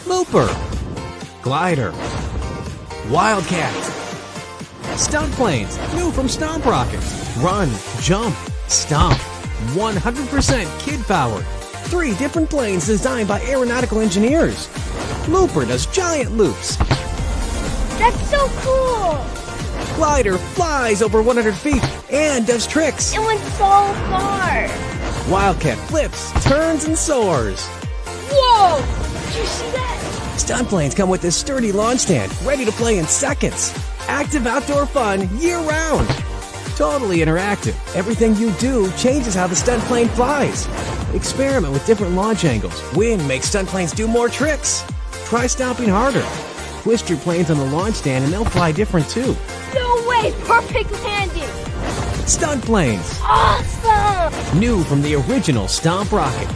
Looper, Glider, Wildcat, Stunt planes, new from Stomp rockets. Run, jump, stomp. 100% kid-powered. 3 different planes designed by aeronautical engineers. Looper does giant loops. That's so cool! Glider flies over 100 feet and does tricks. It went so far! Wildcat flips, turns, and soars. Whoa! Did you see that? Stunt planes come with this sturdy launch stand, ready to play in seconds. Active outdoor fun year-round. Totally interactive. Everything you do changes how the stunt plane flies. Experiment with different launch angles. Wind makes stunt planes do more tricks. Try stomping harder. Twist your planes on the launch stand and they'll fly different too. No way! Perfect landing! Stunt planes. Awesome! New from the original Stomp rocket.